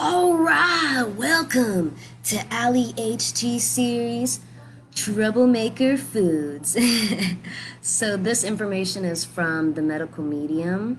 All right, welcome to Ali HT series Troublemaker Foods. So this information is from the medical medium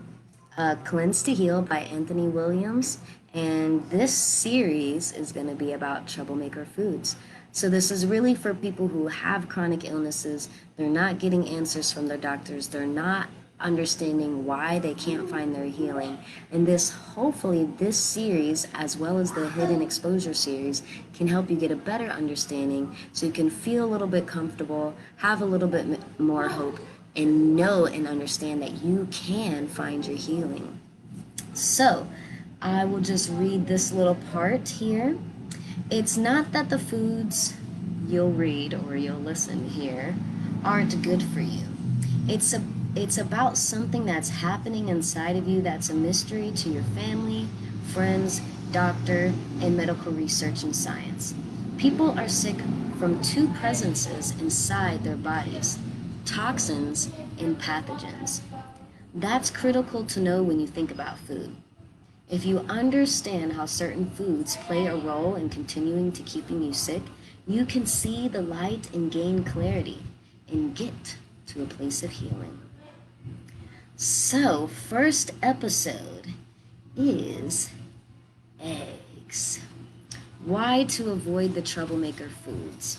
Cleanse to Heal by Anthony Williams, and this series is going to be about troublemaker foods. So this is really for people who have chronic illnesses. They're not getting answers from their doctors. They're not understanding why they can't find their healing. And hopefully this series, as well as the hidden exposure series, can help you get a better understanding so you can feel a little bit comfortable, have a little bit more hope, and know and understand that you can find your healing. So I will just read this little part here. It's not that the foods you'll read or you'll listen here aren't good for you. It's about something that's happening inside of you that's a mystery to your family, friends, doctor, and medical research and science. People are sick from two presences inside their bodies: toxins and pathogens. That's critical to know when you think about food. If you understand how certain foods play a role in continuing to keeping you sick, you can see the light and gain clarity and get to a place of healing. So, first episode is eggs. Why to avoid the troublemaker foods?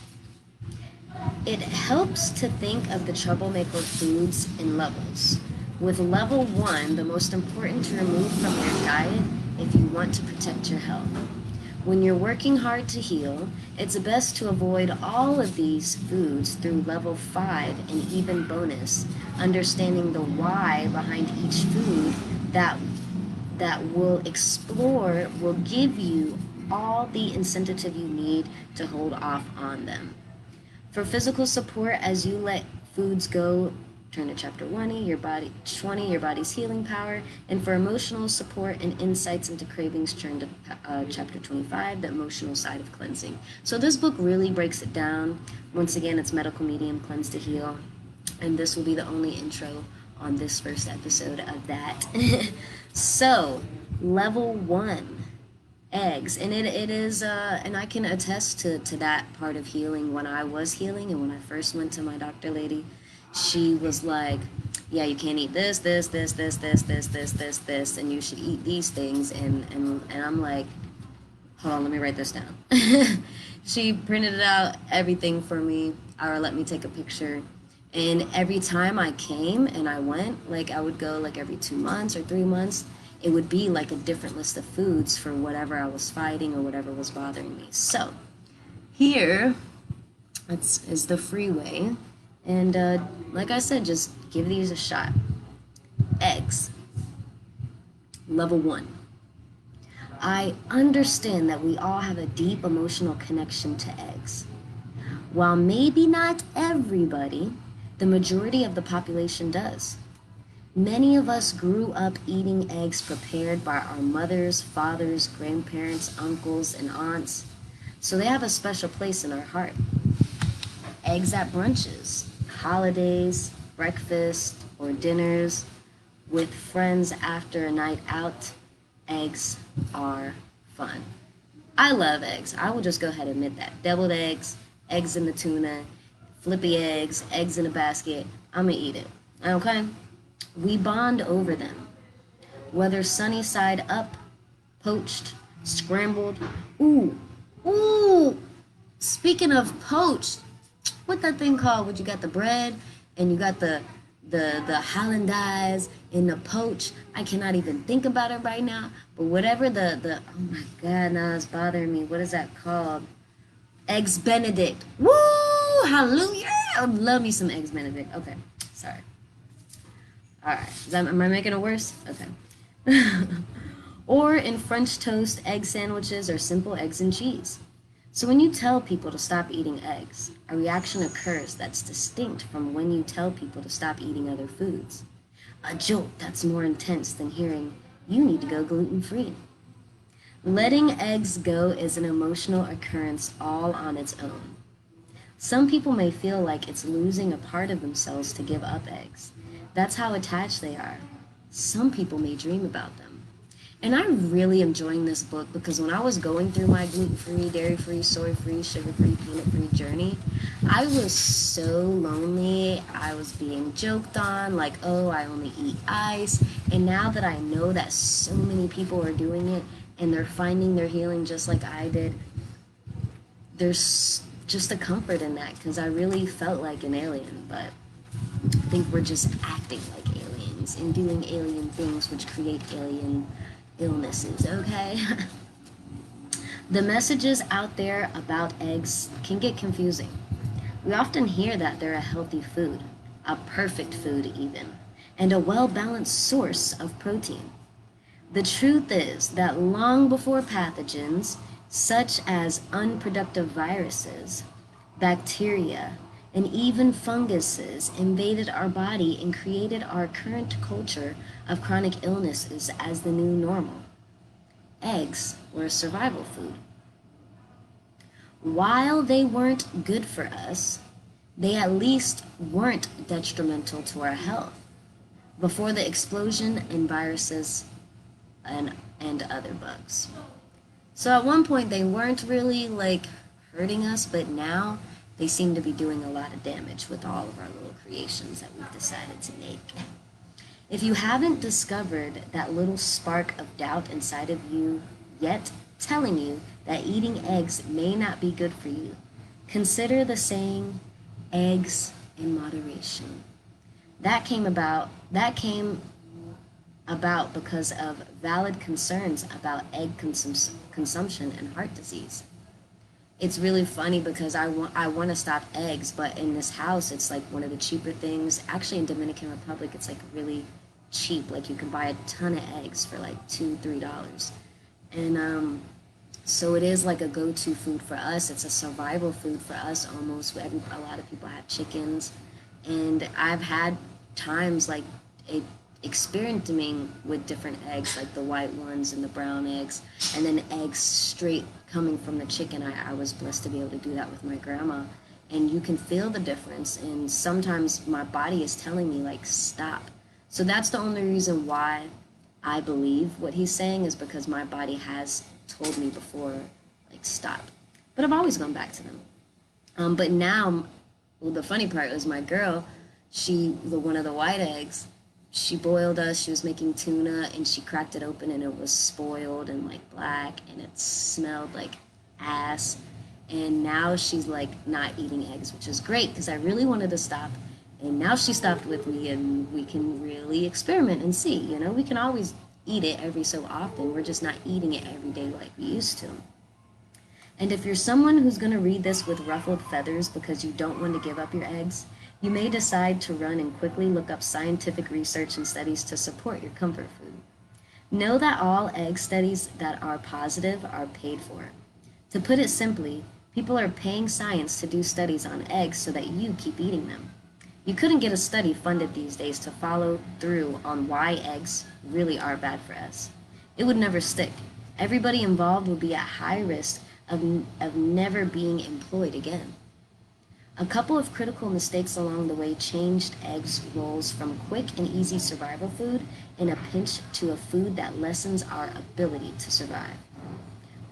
It helps to think of the troublemaker foods in levels. With level 1, the most important to remove from your diet if you want to protect your health. When you're working hard to heal, it's best to avoid all of these foods through level 5 and even bonus, understanding the why behind each food that will give you all the incentive you need to hold off on them. For physical support, as you let foods go, turn to chapter 20, your body's healing power. And for emotional support and insights into cravings, turn to chapter 25, the emotional side of cleansing. So this book really breaks it down. Once again, it's medical medium Cleanse to Heal, and this will be the only intro on this first episode of that. So level 1, eggs. And it is and I can attest to that part of healing. When I was healing and when I first went to my doctor lady, she was like, yeah, you can't eat this, and you should eat these things. And I'm like, hold on, let me write this down. She printed out everything for me, or let me take a picture. And every time I came and I went, like I would go like every 2 months or 3 months, it would be like a different list of foods for whatever I was fighting or whatever was bothering me. So here is the freeway. And like I said, just give these a shot. Eggs. Level 1. I understand that we all have a deep emotional connection to eggs. While maybe not everybody, the majority of the population does. Many of us grew up eating eggs prepared by our mothers, fathers, grandparents, uncles, and aunts, so they have a special place in our heart. Eggs at brunches, holidays, breakfast, or dinners, with friends after a night out. Eggs are fun. I love eggs. I will just go ahead and admit that. Deviled eggs, eggs in the tuna, flippy eggs, eggs in a basket. I'm gonna eat it. Okay? We bond over them. Whether sunny side up, poached, scrambled. Ooh. Speaking of poached, what that thing called? When you got the bread and you got the hollandaise in the poach. I cannot even think about it right now. But whatever the oh my god, now it's bothering me. What is that called? Eggs Benedict. Woo! Hallelujah! I love me some eggs Benedict. Okay, sorry. All right, am I making it worse? Okay. Or in French toast, egg sandwiches, or simple eggs and cheese. So when you tell people to stop eating eggs, a reaction occurs that's distinct from when you tell people to stop eating other foods. A jolt that's more intense than hearing, you need to go gluten-free. Letting eggs go is an emotional occurrence all on its own. Some people may feel like it's losing a part of themselves to give up eggs. That's how attached they are. Some people may dream about them. And I'm really enjoying this book because when I was going through my gluten-free, dairy-free, soy-free, sugar-free, peanut-free journey, I was so lonely. I was being joked on, like, oh, I only eat ice. And now that I know that so many people are doing it and they're finding their healing just like I did, there's just a comfort in that because I really felt like an alien, but I think we're just acting like aliens and doing alien things which create alien illnesses, okay? The messages out there about eggs can get confusing. We often hear that they're a healthy food, a perfect food even, and a well-balanced source of protein. The truth is that long before pathogens, such as unproductive viruses, bacteria, and even funguses invaded our body and created our current culture of chronic illnesses as the new normal, eggs were a survival food. While they weren't good for us, they at least weren't detrimental to our health before the explosion in viruses and other bugs. So at one point they weren't really like hurting us, but now they seem to be doing a lot of damage with all of our little creations that we've decided to make. If you haven't discovered that little spark of doubt inside of you yet, telling you that eating eggs may not be good for you, consider the saying, eggs in moderation. That came about because of valid concerns about egg consumption and heart disease. It's really funny because I want to stop eggs, but in this house it's like one of the cheaper things. Actually, in Dominican Republic, it's like really cheap. Like you can buy a ton of eggs for like $2-3, and so it is like a go-to food for us. It's a survival food for us almost. A lot of people have chickens, and I've had times like it experimenting with different eggs, like the white ones and the brown eggs, and then eggs straight coming from the chicken. I was blessed to be able to do that with my grandma, and you can feel the difference. And sometimes my body is telling me like stop. So that's the only reason why I believe what he's saying, is because my body has told me before like stop. But I've always gone back to them. But now, well, the funny part was my girl, one of the white eggs, she boiled us. She was making tuna, and she cracked it open, and it was spoiled and like black, and it smelled like ass. And now she's like not eating eggs, which is great because I really wanted to stop. And now she stopped with me, and we can really experiment and see. We can always eat it every so often. We're just not eating it every day like we used to. And if you're someone who's going to read this with ruffled feathers because you don't want to give up your eggs, you may decide to run and quickly look up scientific research and studies to support your comfort food. Know that all egg studies that are positive are paid for. To put it simply, people are paying science to do studies on eggs so that you keep eating them. You couldn't get a study funded these days to follow through on why eggs really are bad for us. It would never stick. Everybody involved would be at high risk of never being employed again. A couple of critical mistakes along the way changed eggs' roles from quick and easy survival food in a pinch to a food that lessens our ability to survive.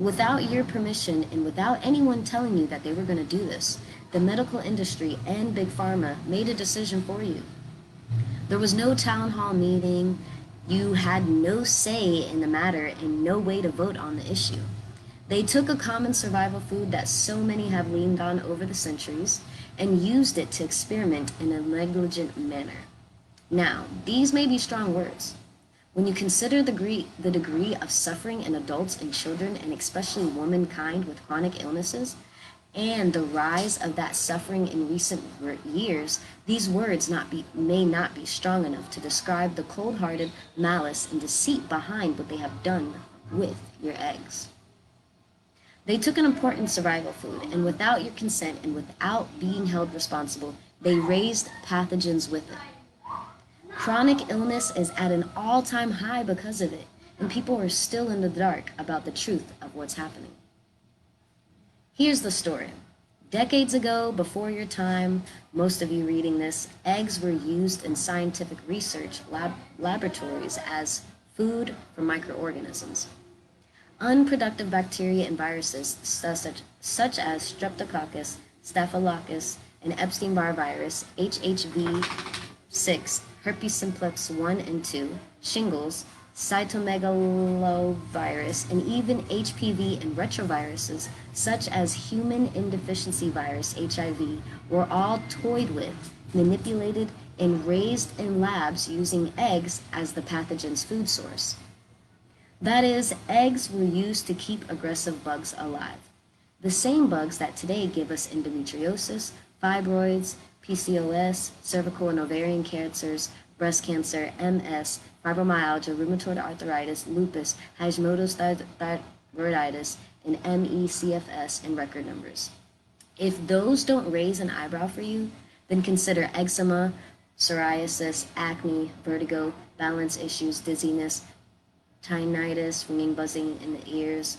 Without your permission and without anyone telling you that they were going to do this, the medical industry and Big Pharma made a decision for you. There was no town hall meeting. You had no say in the matter and no way to vote on the issue. They took a common survival food that so many have leaned on over the centuries and used it to experiment in a negligent manner. Now, these may be strong words. When you consider the degree of suffering in adults and children, and especially womankind with chronic illnesses, and the rise of that suffering in recent years, these words may not be strong enough to describe the cold-hearted malice and deceit behind what they have done with your eggs. They took an important survival food, and without your consent and without being held responsible, they raised pathogens with it. Chronic illness is at an all-time high because of it, and people are still in the dark about the truth of what's happening. Here's the story. Decades ago, before your time, most of you reading this, eggs were used in scientific research laboratories as food for microorganisms. Unproductive bacteria and viruses such as Streptococcus, Staphylococcus, and Epstein-Barr virus, HHV6, herpes simplex 1 and 2, shingles, cytomegalovirus, and even HPV and retroviruses such as human immunodeficiency virus, HIV, were all toyed with, manipulated, and raised in labs using eggs as the pathogen's food source. That is, eggs were used to keep aggressive bugs alive. The same bugs that today give us endometriosis, fibroids, PCOS, cervical and ovarian cancers, breast cancer, MS, fibromyalgia, rheumatoid arthritis, lupus, Hashimoto's thyroiditis, and ME/CFS in record numbers. If those don't raise an eyebrow for you, then consider eczema, psoriasis, acne, vertigo, balance issues, dizziness, tinnitus, ringing, buzzing in the ears,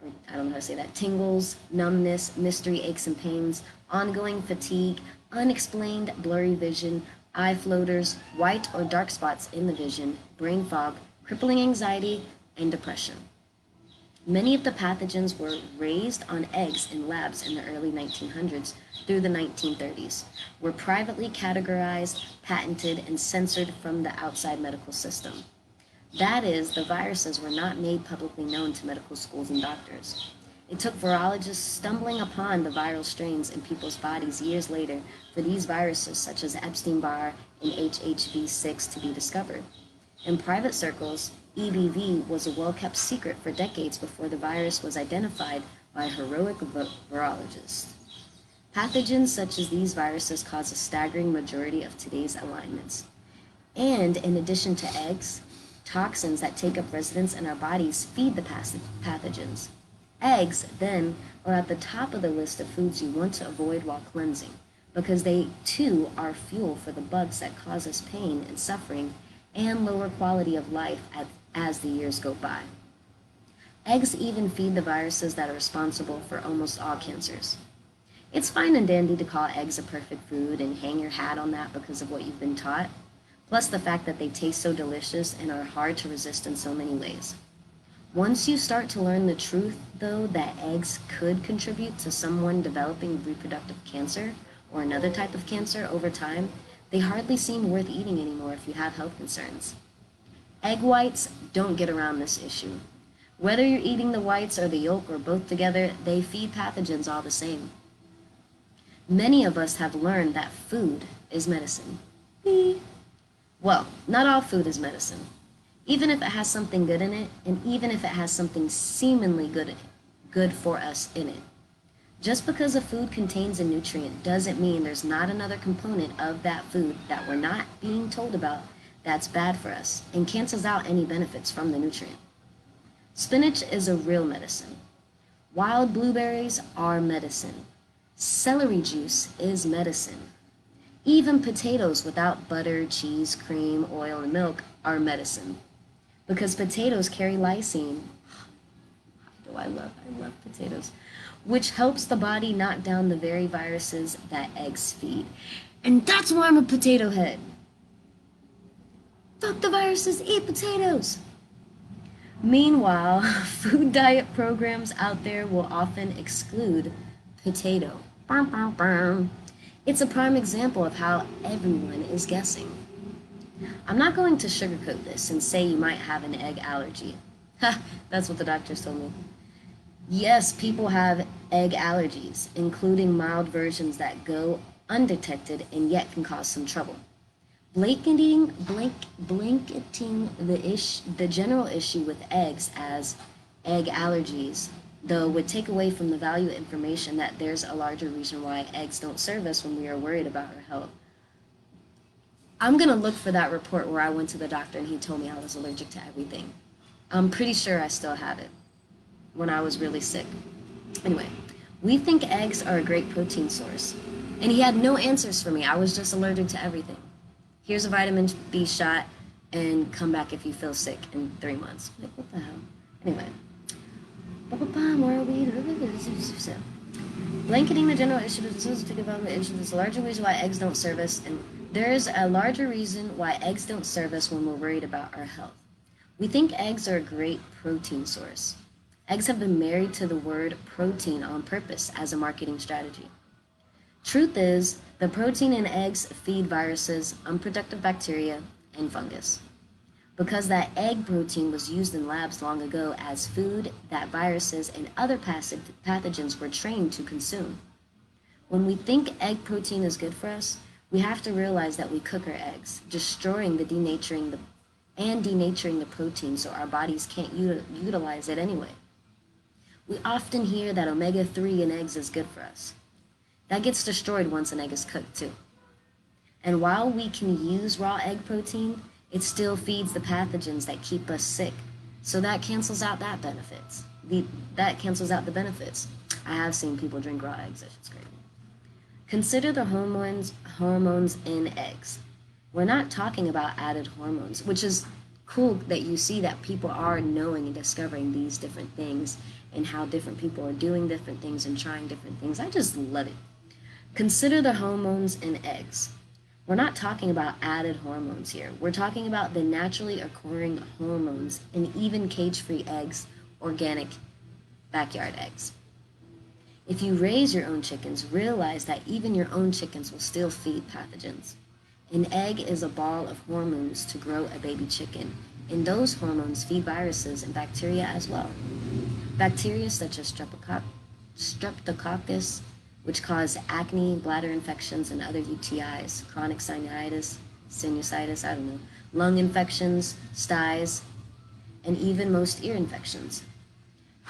or I don't know how to say that, tingles, numbness, mystery aches and pains, ongoing fatigue, unexplained blurry vision, eye floaters, white or dark spots in the vision, brain fog, crippling anxiety, and depression. Many of the pathogens were raised on eggs in labs in the early 1900s through the 1930s, were privately categorized, patented, and censored from the outside medical system. That is, the viruses were not made publicly known to medical schools and doctors. It took virologists stumbling upon the viral strains in people's bodies years later for these viruses such as Epstein-Barr and HHV6 to be discovered. In private circles, EBV was a well-kept secret for decades before the virus was identified by heroic virologists. Pathogens such as these viruses cause a staggering majority of today's alignments. And in addition to eggs, toxins that take up residence in our bodies feed the pathogens. Eggs, then, are at the top of the list of foods you want to avoid while cleansing, because they, too, are fuel for the bugs that cause us pain and suffering and lower quality of life as the years go by. Eggs even feed the viruses that are responsible for almost all cancers. It's fine and dandy to call eggs a perfect food and hang your hat on that because of what you've been taught, plus the fact that they taste so delicious and are hard to resist in so many ways. Once you start to learn the truth, though, that eggs could contribute to someone developing reproductive cancer or another type of cancer over time, they hardly seem worth eating anymore if you have health concerns. Egg whites don't get around this issue. Whether you're eating the whites or the yolk or both together, they feed pathogens all the same. Many of us have learned that food is medicine. Well, not all food is medicine. Even if it has something good in it, and even if it has something seemingly good for us in it. Just because a food contains a nutrient doesn't mean there's not another component of that food that we're not being told about that's bad for us and cancels out any benefits from the nutrient. Spinach is a real medicine. Wild blueberries are medicine. Celery juice is medicine. Even potatoes without butter, cheese, cream, oil, and milk are medicine. Because potatoes carry lysine. I love potatoes. Which helps the body knock down the very viruses that eggs feed. And that's why I'm a potato head. Fuck the viruses, eat potatoes. Meanwhile, food diet programs out there will often exclude potato. It's a prime example of how everyone is guessing. I'm not going to sugarcoat this and say you might have an egg allergy. Ha, that's what the doctors told me. Yes, people have egg allergies, including mild versions that go undetected and yet can cause some trouble. Blanketing the general issue with eggs as egg allergies, though, would take away from the value of information that there's a larger reason why eggs don't serve us when we are worried about our health. I'm going to look for that report where I went to the doctor and he told me I was allergic to everything. I'm pretty sure I still have it when I was really sick. Anyway, we think eggs are a great protein source. And he had no answers for me. I was just allergic to everything. Here's a vitamin B shot and come back if you feel sick in 3 months. Like, what the hell? Anyway. Where are we? Blanketing the general issue is a larger reason why eggs don't serve us, and there's a larger reason why eggs don't serve us when we're worried about our health. We think eggs are a great protein source. Eggs have been married to the word protein on purpose as a marketing strategy. Truth is, the protein in eggs feed viruses, unproductive bacteria, and fungus. Because that egg protein was used in labs long ago as food that viruses and other pathogens were trained to consume. When we think egg protein is good for us, we have to realize that we cook our eggs, destroying denaturing the protein so our bodies can't utilize it anyway. We often hear that omega-3 in eggs is good for us. That gets destroyed once an egg is cooked too. And while we can use raw egg protein, it still feeds the pathogens that keep us sick. So that cancels out that cancels out the benefits. I have seen people drink raw eggs. That shit's crazy. Consider the hormones in eggs. We're not talking about added hormones, which is cool that you see that people are knowing and discovering these different things and how different people are doing different things and trying different things. I just love it. Consider the hormones in eggs. We're not talking about added hormones here. We're talking about the naturally occurring hormones in even cage-free eggs, organic backyard eggs. If you raise your own chickens, realize that even your own chickens will still feed pathogens. An egg is a ball of hormones to grow a baby chicken, and those hormones feed viruses and bacteria as well. Bacteria such as streptococcus, which cause acne, bladder infections, and other UTIs, chronic sinusitis, lung infections, styes, and even most ear infections.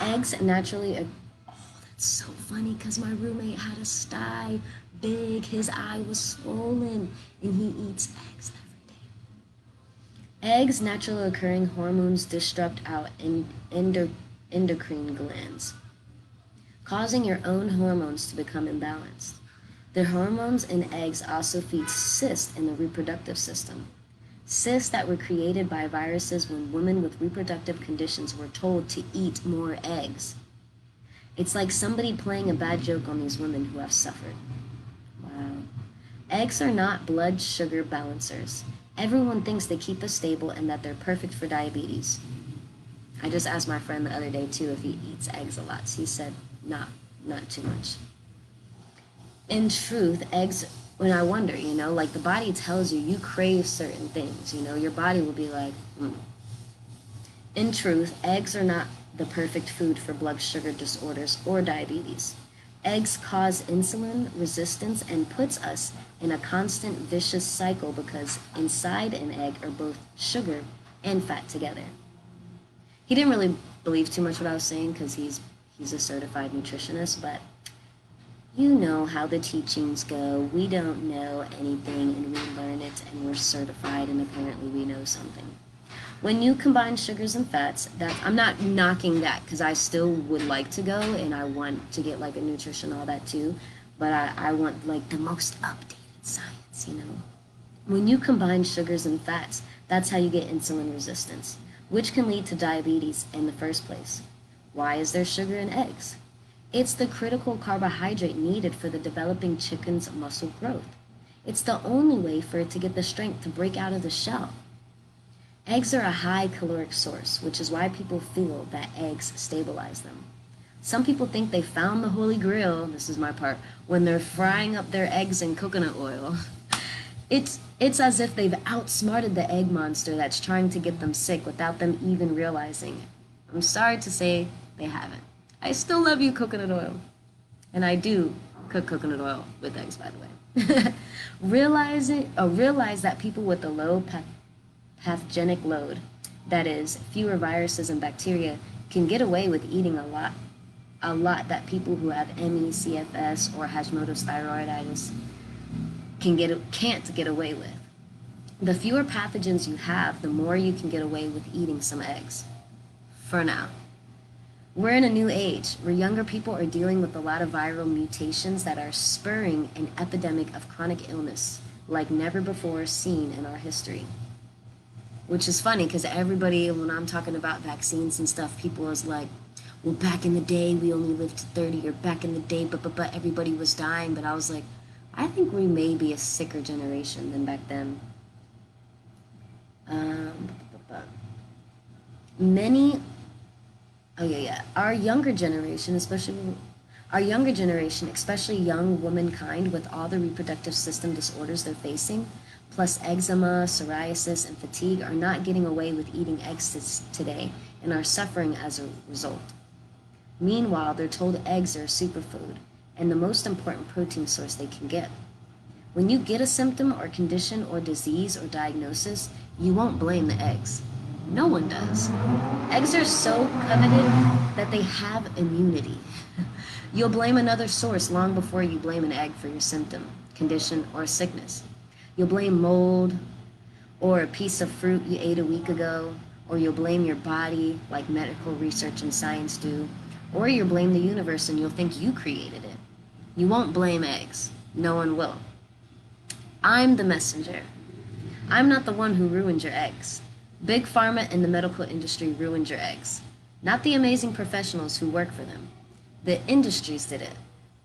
Eggs naturally, that's so funny because my roommate had a sty, big, his eye was swollen, and he eats eggs every day. Eggs, naturally occurring hormones disrupt our endocrine glands, causing your own hormones to become imbalanced. The hormones in eggs also feed cysts in the reproductive system. Cysts that were created by viruses when women with reproductive conditions were told to eat more eggs. It's like somebody playing a bad joke on these women who have suffered. Wow. Eggs are not blood sugar balancers. Everyone thinks they keep us stable and that they're perfect for diabetes. I just asked my friend the other day too if he eats eggs a lot. He said not too much. In truth, eggs, when I wonder, like the body tells you crave certain things, your body will be like, In truth, eggs are not the perfect food for blood sugar disorders or diabetes. Eggs cause insulin resistance and puts us in a constant vicious cycle because inside an egg are both sugar and fat together. He didn't really believe too much what I was saying because he's a certified nutritionist, but you know how the teachings go. We don't know anything and we learn it and we're certified and apparently we know something. When you combine sugars and fats, I'm not knocking that because I still would like to go and I want to get like a nutrition, all that too, but I want like the most updated science, When you combine sugars and fats, that's how you get insulin resistance, which can lead to diabetes in the first place. Why is there sugar in eggs? It's the critical carbohydrate needed for the developing chicken's muscle growth. It's the only way for it to get the strength to break out of the shell. Eggs are a high caloric source, which is why people feel that eggs stabilize them. Some people think they found the Holy Grail, this is my part, when they're frying up their eggs in coconut oil. It's as if they've outsmarted the egg monster that's trying to get them sick without them even realizing it. I'm sorry to say they haven't. I still love you, coconut oil. And I do cook coconut oil with eggs, by the way. Realize that people with a low pathogenic load, that is, fewer viruses and bacteria, can get away with eating a lot that people who have ME, CFS, or Hashimoto's thyroiditis can't get away with. The fewer pathogens you have, the more you can get away with eating some eggs. For now. We're in a new age where younger people are dealing with a lot of viral mutations that are spurring an epidemic of chronic illness like never before seen in our history. Which is funny because everybody, when I'm talking about vaccines and stuff, people is like, well, back in the day, we only lived to 30, or back in the day, but everybody was dying. But I was like, I think we may be a sicker generation than back then. Many, oh yeah, yeah, our younger generation, especially young womankind with all the reproductive system disorders they're facing, plus eczema, psoriasis, and fatigue, are not getting away with eating eggs today and are suffering as a result. Meanwhile, they're told eggs are a superfood and the most important protein source they can get. When you get a symptom or condition or disease or diagnosis, you won't blame the eggs. No one does. Eggs are so coveted that they have immunity. You'll blame another source long before you blame an egg for your symptom, condition, or sickness. You'll blame mold or a piece of fruit you ate a week ago, or you'll blame your body like medical research and science do, or you'll blame the universe and you'll think you created it. You won't blame eggs. No one will. I'm the messenger. I'm not the one who ruined your eggs. Big pharma and the medical industry ruined your eggs, not the amazing professionals who work for them. The industries did it,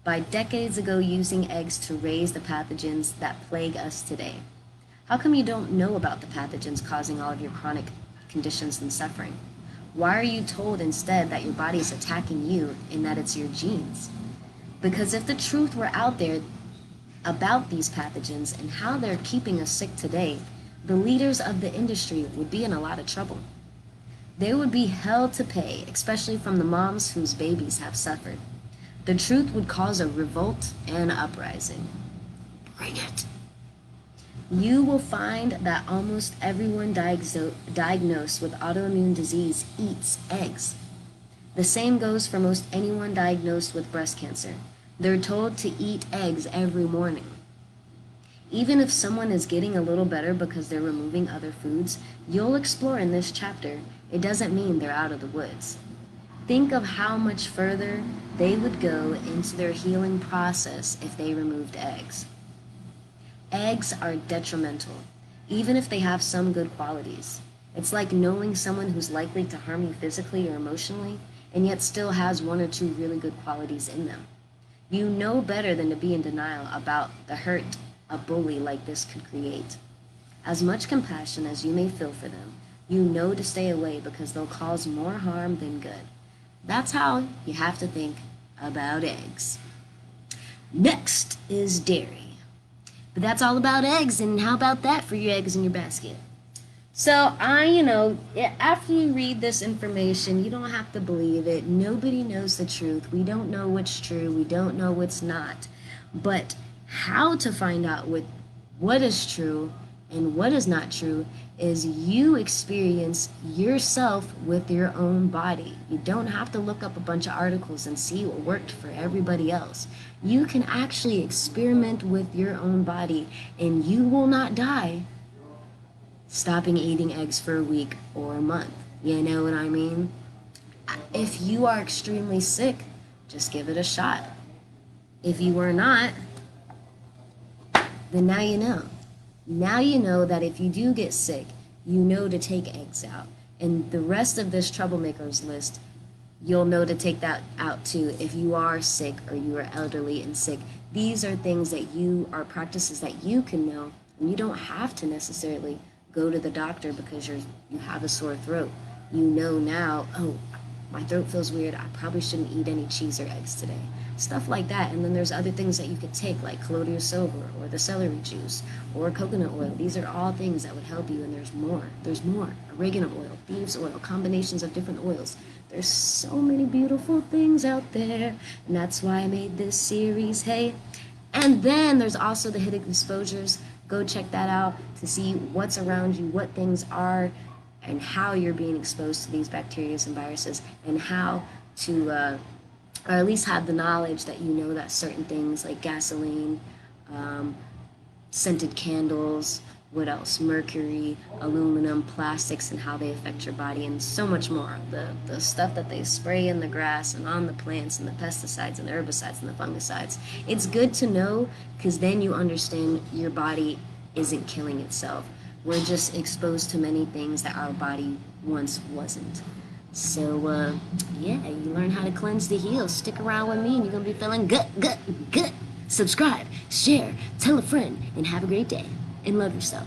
by decades ago using eggs to raise the pathogens that plague us today. How come you don't know about the pathogens causing all of your chronic conditions and suffering? Why are you told instead that your body is attacking you and that it's your genes? Because if the truth were out there about these pathogens and how they're keeping us sick today, the leaders of the industry would be in a lot of trouble. They would be held to pay, especially from the moms whose babies have suffered. The truth would cause a revolt and uprising. Bring it. You will find that almost everyone diagnosed with autoimmune disease eats eggs. The same goes for most anyone diagnosed with breast cancer. They're told to eat eggs every morning. Even if someone is getting a little better because they're removing other foods, you'll explore in this chapter, it doesn't mean they're out of the woods. Think of how much further they would go into their healing process if they removed eggs. Eggs are detrimental, even if they have some good qualities. It's like knowing someone who's likely to harm you physically or emotionally, and yet still has one or two really good qualities in them. You know better than to be in denial about the hurt a bully like this could create. As much compassion as you may feel for them, you know to stay away because they'll cause more harm than good. That's how you have to think about eggs. Next is dairy. But that's all about eggs, and how about that for your eggs in your basket? So after you read this information, you don't have to believe it. Nobody knows the truth. We don't know what's true. We don't know what's not. But how to find out what is true and what is not true is you experience yourself with your own body. You don't have to look up a bunch of articles and see what worked for everybody else. You can actually experiment with your own body, and you will not die stopping eating eggs for a week or a month. You know what I mean? If you are extremely sick, just give it a shot. If you are not, then now you know. Now you know that if you do get sick, you know to take eggs out. And the rest of this TroubleMakers list, you'll know to take that out too if you are sick or you are elderly and sick. These are things that are practices that you can know, and you don't have to necessarily go to the doctor because you have a sore throat. You know now, oh, my throat feels weird, I probably shouldn't eat any cheese or eggs today. Stuff like that. And then there's other things that you could take, like colloidal silver or the celery juice or coconut oil. These are all things that would help you, and there's more. There's more. Oregano oil, thieves oil, combinations of different oils. There's so many beautiful things out there, and that's why I made this series, hey. And then there's also the hidden exposures. Go check that out to see what's around you, what things are, and how you're being exposed to these bacteria and viruses, and how to, or at least have the knowledge that you know that certain things like gasoline, scented candles, what else? Mercury, aluminum, plastics, and how they affect your body, and so much more. The stuff that they spray in the grass and on the plants, and the pesticides and the herbicides and the fungicides. It's good to know, because then you understand your body isn't killing itself. We're just exposed to many things that our body once wasn't. So, yeah, you learn how to cleanse the heal. Stick around with me and you're going to be feeling good. Subscribe, share, tell a friend, and have a great day. And love yourself.